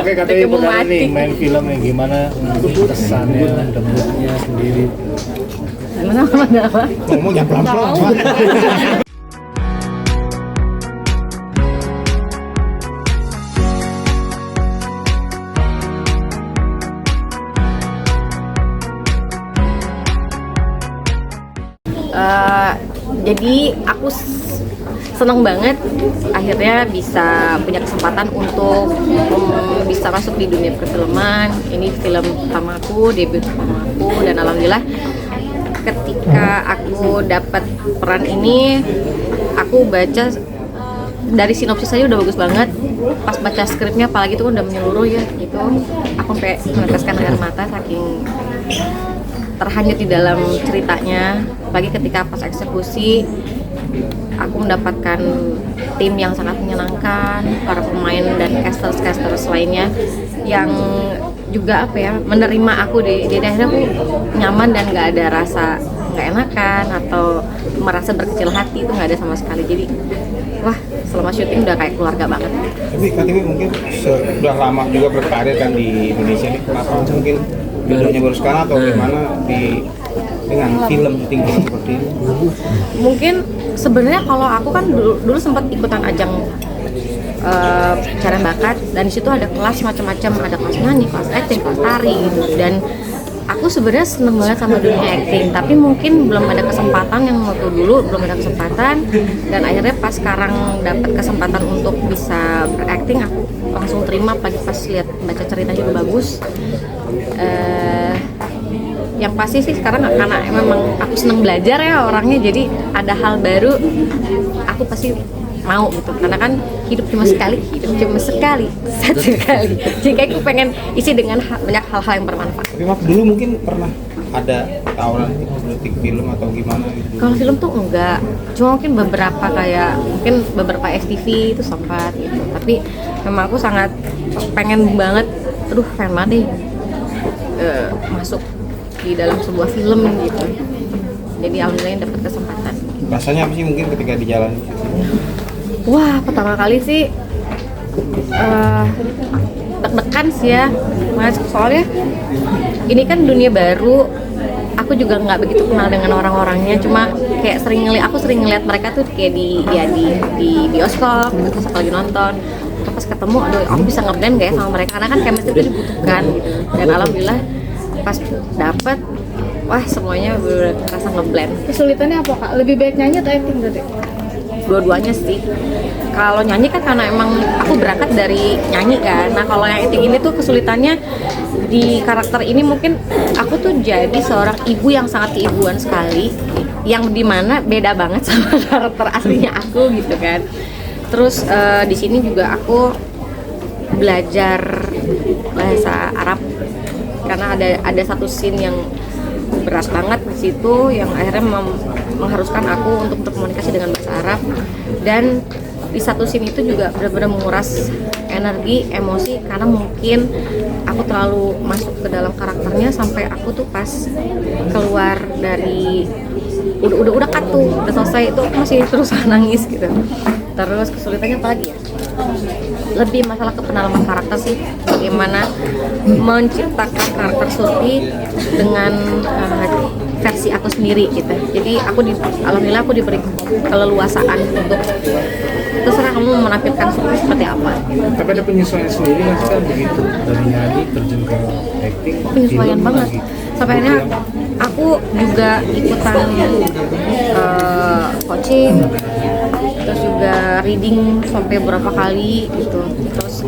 Oke, katanya benar nih main film yang gimana kesannya, debutnya sendiri. Gimana apa? Ngomong yang pelan-pelan. Jadi aku seneng banget akhirnya bisa punya kesempatan untuk bisa masuk di dunia perfilman. Ini film pertamaku, debut pertamaku, dan alhamdulillah ketika aku dapat peran ini, aku baca dari sinopsis aja udah bagus banget. Pas baca skripnya apalagi itu kan udah menyeluruh ya gitu, aku sampai meneteskan air mata saking terhanyut di dalam ceritanya. Apalagi ketika pas eksekusi aku mendapatkan tim yang sangat menyenangkan, para pemain dan casters lainnya yang juga menerima aku di akhirnya aku nyaman dan nggak ada rasa nggak enakan atau merasa berkecil hati, itu nggak ada sama sekali. Jadi wah, selama syuting udah kayak keluarga banget. Tapi Kartini mungkin sudah lama juga berkarir kan di Indonesia nih, kenapa mungkin jodohnya baru sekarang atau gimana dengan film syuting seperti ini? Mungkin sebenarnya kalau aku kan dulu sempat ikutan ajang pencarian bakat, dan di situ ada kelas macam-macam, ada kelas nyanyi, kelas acting, kelas tari gitu. Dan aku sebenarnya seneng banget sama dunia acting, tapi mungkin belum ada kesempatan, yang waktu dulu belum ada kesempatan. Dan akhirnya pas sekarang dapat kesempatan untuk bisa berakting, aku langsung terima. Pagi pas lihat baca cerita juga bagus. Yang pasti sih sekarang karena memang aku seneng belajar ya orangnya, jadi ada hal baru aku pasti mau gitu, karena kan hidup cuma sekali, satu kali. Jadi kayak aku pengen isi dengan banyak hal-hal yang bermanfaat. Tapi Maaf, dulu mungkin pernah ada tawaran syuting film atau gimana gitu? Kalau film tuh enggak, cuma mungkin beberapa STV itu sempat gitu. Tapi memang aku sangat pengen banget deh masuk di dalam sebuah film gitu. Jadi alhamdulillah dapat kesempatan. Rasanya apa sih mungkin ketika di jalan? Wah, pertama kali sih deg-degan sih ya, Mas. Soalnya ini kan dunia baru, aku juga nggak begitu kenal dengan orang-orangnya. Cuma kayak aku sering ngeliat mereka tuh kayak di bioskop gitu, pas lagi nonton. Terus pas ketemu, aduh, aku bisa nge-blend gak ya sama mereka, karena kan chemistry itu dibutuhkan gitu. Dan alhamdulillah pas dapet, wah semuanya bener rasa nge-blend. Kesulitannya apa Kak? Lebih baik nyanyi atau acting berarti? Dua-duanya sih. Kalau nyanyi kan karena emang aku berangkat dari nyanyi kan. Nah kalau yang acting ini tuh kesulitannya di karakter ini, mungkin aku tuh jadi seorang ibu yang sangat keibuan sekali, yang dimana beda banget sama karakter aslinya aku gitu kan. Terus di sini juga aku belajar bahasa Arab karena ada satu scene yang berat banget di situ, yang akhirnya mengharuskan aku untuk berkomunikasi dengan bahasa Arab. Dan di satu scene itu juga benar-benar menguras energi, emosi, karena mungkin aku terlalu masuk ke dalam karakternya sampai aku tuh pas keluar dari udah cut tuh, udah selesai itu aku masih terus nangis gitu. Terus kesulitannya apa lagi ya? Lebih masalah kepenalan karakter sih, bagaimana menciptakan karakter Surti dengan versi aku sendiri gitu. Jadi alhamdulillah aku diberi keleluasaan untuk terserah kamu menampilkan Surti seperti apa. Tapi ada penyesuaian sendiri nggak sih begitu dari nyanyi terjun ke acting? Penyesuaian banget. Sampai akhirnya aku juga ikutan coaching, terus juga reading sampai beberapa kali gitu. Terus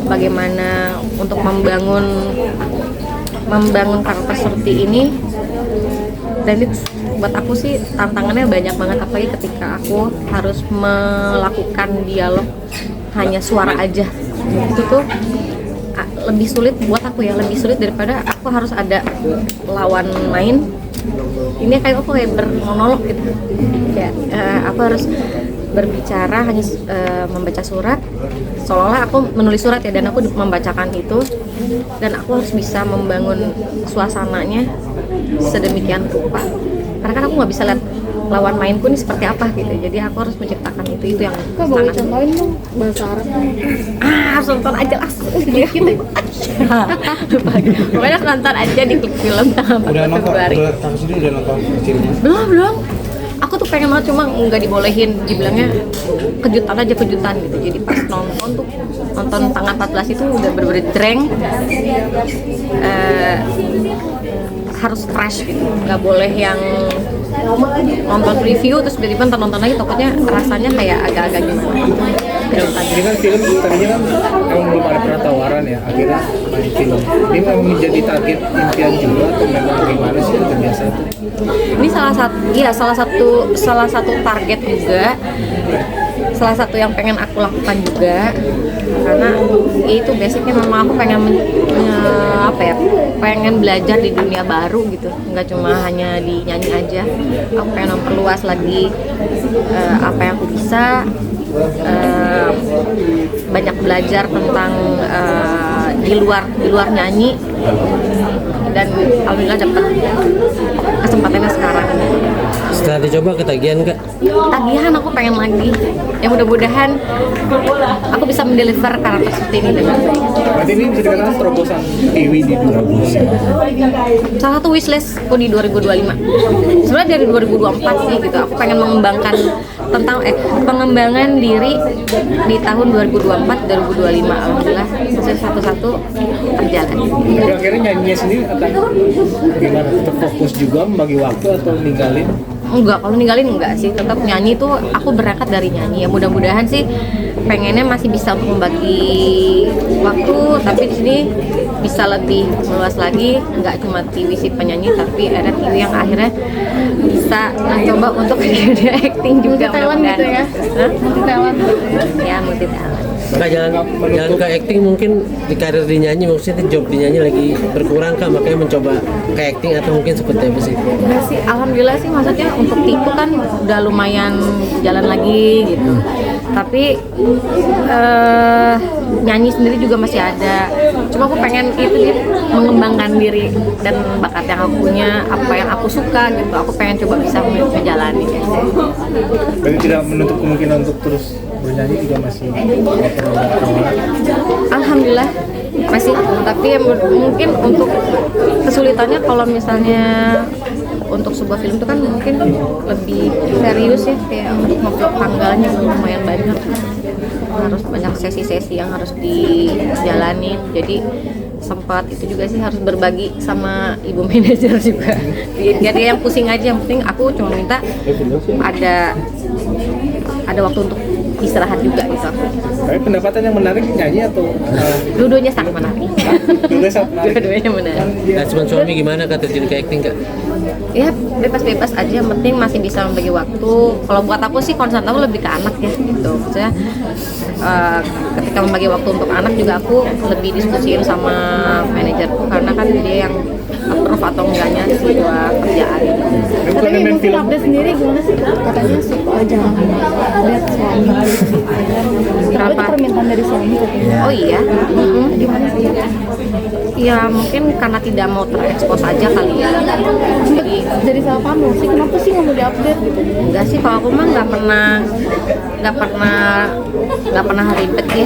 bagaimana untuk membangun karakter seperti ini. Dan itu buat aku sih tantangannya banyak banget, apalagi ketika aku harus melakukan dialog hanya suara aja. Itu tuh lebih sulit buat aku ya, lebih sulit daripada aku harus ada lawan main. Ini kayak aku kayak bermonolog gitu, kayak aku harus berbicara hanya membaca surat, seolah-olah aku menulis surat ya, dan aku membacakan itu, dan aku harus bisa membangun suasananya sedemikian rupa, karena kan aku nggak bisa lihat lawan mainku nih seperti apa gitu. Jadi aku harus menciptakan itu yang Kak boleh sangat contohin dong bahasa Arab. harus nonton aja lah sedikit pokoknya nonton aja di Klik Film tanggal 4 Udah nonton, Februari. Kak sendiri udah nonton kecilnya? Belum. Aku tuh pengen banget cuma nggak dibolehin, dibilangnya kejutan gitu. Jadi pas nonton tanggal 14 itu udah bener-bener dreng, harus fresh gitu, nggak boleh yang nonton review terus tiba-tiba nonton lagi takutnya rasanya kayak agak-agak gimana. Ini kan film tadinya kan emang belum ada pernah tawaran ya, akhirnya main film. Ini memang menjadi target impian juga atau memang gimana sih terbiasa itu? Ini salah satu target juga, salah satu yang pengen aku lakukan juga, karena itu basicnya memang aku pengen pengen belajar di dunia baru gitu, nggak cuma hanya di nyanyi aja. Aku pengen memperluas lagi apa yang aku bisa, banyak belajar tentang di luar nyanyi, dan alhamdulillah dapat kesempatannya sekarang. Setelah dicoba ketagihan Kak? Tagihan aku pengen lagi. Ya mudah-mudahan aku bisa mendeliver karakter seperti ini dengan baik. Berarti ini bisa dikatakan terobosan Tiwi di 2000. Salah satu wishlist aku di 2025. Sebenarnya dari 2024 sih gitu. Aku pengen mengembangkan tentang pengembangan diri di tahun 2024 2025. Alhamdulillah satu-satu terjalan. Tapi akhirnya nyanyinya sendiri akan gimana? Tetap fokus juga membagi waktu atau ninggalin? Enggak, kalau ninggalin enggak sih, tetap nyanyi tuh aku berangkat dari nyanyi ya. Mudah-mudahan sih pengennya masih bisa untuk membagi waktu, tapi di sini bisa lebih meluas lagi, enggak cuma Tiwi si penyanyi tapi ada Tiwi yang akhirnya bisa mencoba untuk dunia acting juga. Multi talent gitu ya? Multi talent. Ya, multi talent. Kak jangan ke acting, mungkin di karir di nyanyi, maksudnya job di nyanyi lagi berkurang Kak, makanya mencoba ke acting atau mungkin seperti apa sih? Enggak sih, alhamdulillah sih, maksudnya untuk Tipu kan udah lumayan jalan lagi gitu. Tapi nyanyi sendiri juga masih ada. Cuma aku pengen itu mengembangkan diri dan bakat yang aku punya, apa yang aku suka gitu. Aku pengen coba bisa menjalani. Berarti tidak menutup kemungkinan untuk terus bernyanyi juga masih tawaran. Alhamdulillah masih, tapi ya mungkin untuk kesulitannya kalau misalnya untuk sebuah film itu kan mungkin lebih serius ya, kayak untuk nge-vlog tanggalnya lumayan banyak, harus banyak sesi-sesi yang harus dijalanin. Jadi sempat itu juga sih harus berbagi sama ibu manajer juga. Jadi yang pusing aja, yang penting aku cuma minta ada waktu untuk istirahat juga gitu. Tapi pendapatan yang menarik nyanyi atau Dua-duanya sangat menarik. dua sangat menarik? Dua-duanya menarik. Dan cuma suami gimana Kak terjun ke acting Kak? Ya bebas-bebas aja, yang penting masih bisa membagi waktu. Kalau buat aku sih concern aku lebih ke anak ya gitu. Maksudnya ketika membagi waktu untuk anak juga aku lebih diskusiin sama manajerku, karena kan dia yang approve atau enggaknya sebuah kerjaan. Tapi mungkin update sendiri gimana sih? Katanya suka jarang lihat suami. Kenapa? Itu permintaan dari suami katanya. Oh iya. Gimana sih? Ya mungkin karena tidak mau terekspos aja kali ya. Jadi Dari salah paham sih, kenapa sih nggak mau diupdate gitu? enggak sih, kalau aku mah nggak pernah ribet ya,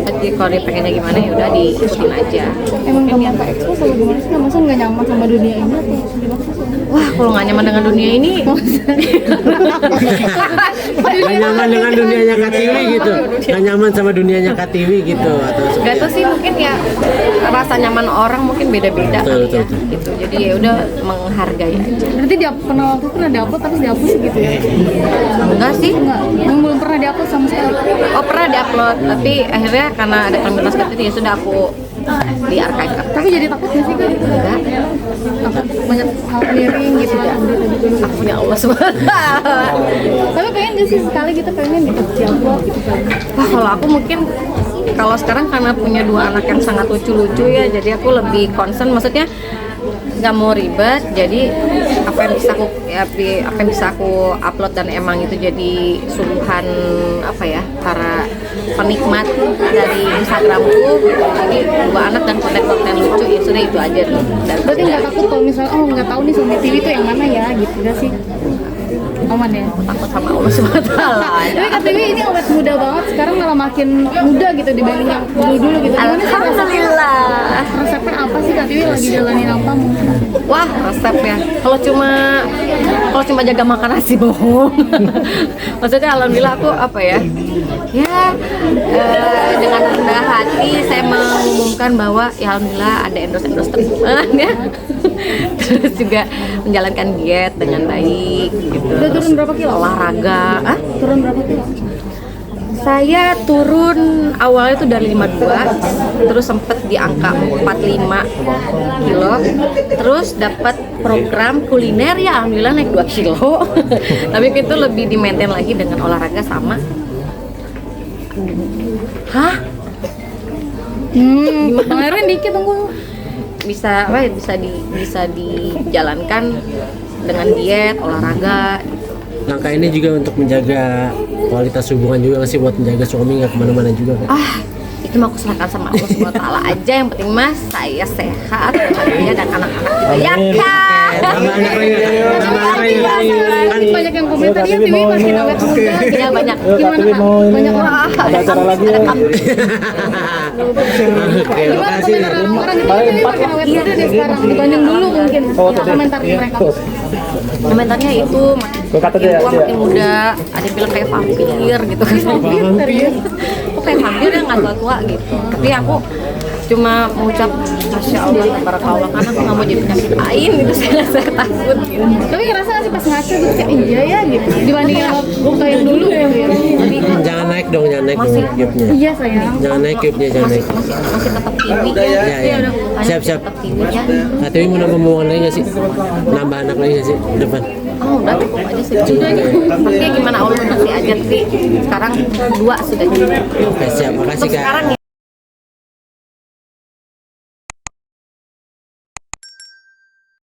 jadi kalau dia pengennya gimana ya udah diikutin aja. Emang nggak mau ekspos atau gimana sih? Masa nggak nyaman sama dunia ini atau gimana sih? Wah, kalau nggak nyaman dengan dunia ini, Gak nyaman dengan dunianya Kak Tiwi gitu? Gak nyaman sama dunianya Kak Tiwi gitu? Atau nggak tahu sih, mungkin ya rasa nyaman orang mungkin beda-beda Betul, kali ya, betul. gitu. Jadi ya udah menghargai aja. Berarti dia pernah waktu itu pernah diupload tapi dihapus gitu ya? Enggak sih, Enggak, yang belum pernah diupload sama sekali. oh pernah diupload, tapi akhirnya karena ada permintaan seperti itu ya sudah aku di archive. Tapi jadi takut nggak sih kan? Enggak, Takut banyak hal miring gitu ya? aku punya Allah SWT. Tapi pengen nggak sih sekali gitu pengen gitu diupload gitu kan? Wah, kalau aku mungkin kalau sekarang karena punya dua anak yang sangat lucu-lucu ya, jadi aku lebih concern, maksudnya nggak mau ribet. Jadi apa yang bisa aku upload dan emang itu jadi sungguhan apa ya para penikmat dari Instagramku. Jadi dua anak dan konten-konten lucu ya sudah itu aja tuh. Dan Berarti nggak takut kalau misalnya nggak tahu nih suami TV itu yang mana ya gitu nggak sih? Aman ya. Aku takut sama Allah SWT. Tapi Kak Tiwi ini awet muda banget, sekarang malah makin muda gitu dibanding yang dulu gitu. Gimana sih Alhamdulillah. resepnya apa sih Kak Tiwi lagi jalanin apa mungkin? Wah, resepnya. Kalau cuma jaga makan nasi bohong. Maksudnya alhamdulillah aku apa ya? Ya dengan rendah hati saya mengumumkan bahwa ya alhamdulillah ada endorse teman ya. Terus juga menjalankan diet dengan baik gitu. Udah turun berapa kilo? Olahraga. Turun berapa kilo? Saya turun awalnya tuh dari 52, terus sempet di angka 45 kilo, terus dapat program kuliner ya alhamdulillah naik 2 kilo. Tapi itu lebih di maintain lagi dengan olahraga sama. Hah? Bang Erwin dikit tunggu. Bisa apa ya, bisa dijalankan dengan diet, olahraga gitu. Langkah ini juga untuk menjaga kualitas hubungan juga nggak sih, buat menjaga suami nggak kemana-mana juga kan? Itu mah aku serahkan sama Allah SWT aja, yang penting mas saya sehat, saya dan anak-anak juga ya kan. Tambah anak lagi, tambah anak lagi. Kan Banyak yang komentar ya Tiwi makin awet muda. Iya banyak. Gimana Kak? Banyak orang. Ada acara lagi ya. Oke, Gimana makasih. komentar orang-orang gitu Tiwi makin awet muda deh sekarang dibanding dulu mungkin komentar mereka. Komentarnya itu makin tua makin muda, ada yang bilang kayak vampir gitu kan. Kok kayak vampir ya nggak tua-tua gitu. Tapi aku cuma mengucap Masya Allah, tabarakallah, karena aku nggak mau jadi penyakit lain gitu, saya takut gitu. Tapi ngerasa nggak sih pas ngaca gitu kayak iya ya gitu dibanding yang buka yang dulu gitu ya. Jadi Jangan naik dong Masih. cube-nya. Iya sayang. Jangan naik cube-nya, jangan masih naik. tetap kiwi ya. Ya, ya. Siap. Tetap kiwi ya. Nah, tapi mau nambah hubungan lagi nggak sih? Nambah anak lagi nggak sih di depan? Oh udah cukup aja sih. Cukup ya. Tapi gimana Allah masih aja, tapi sekarang 2 sudah cukup. Oke, siap. Makasih Untuk Kak. sekarang ya.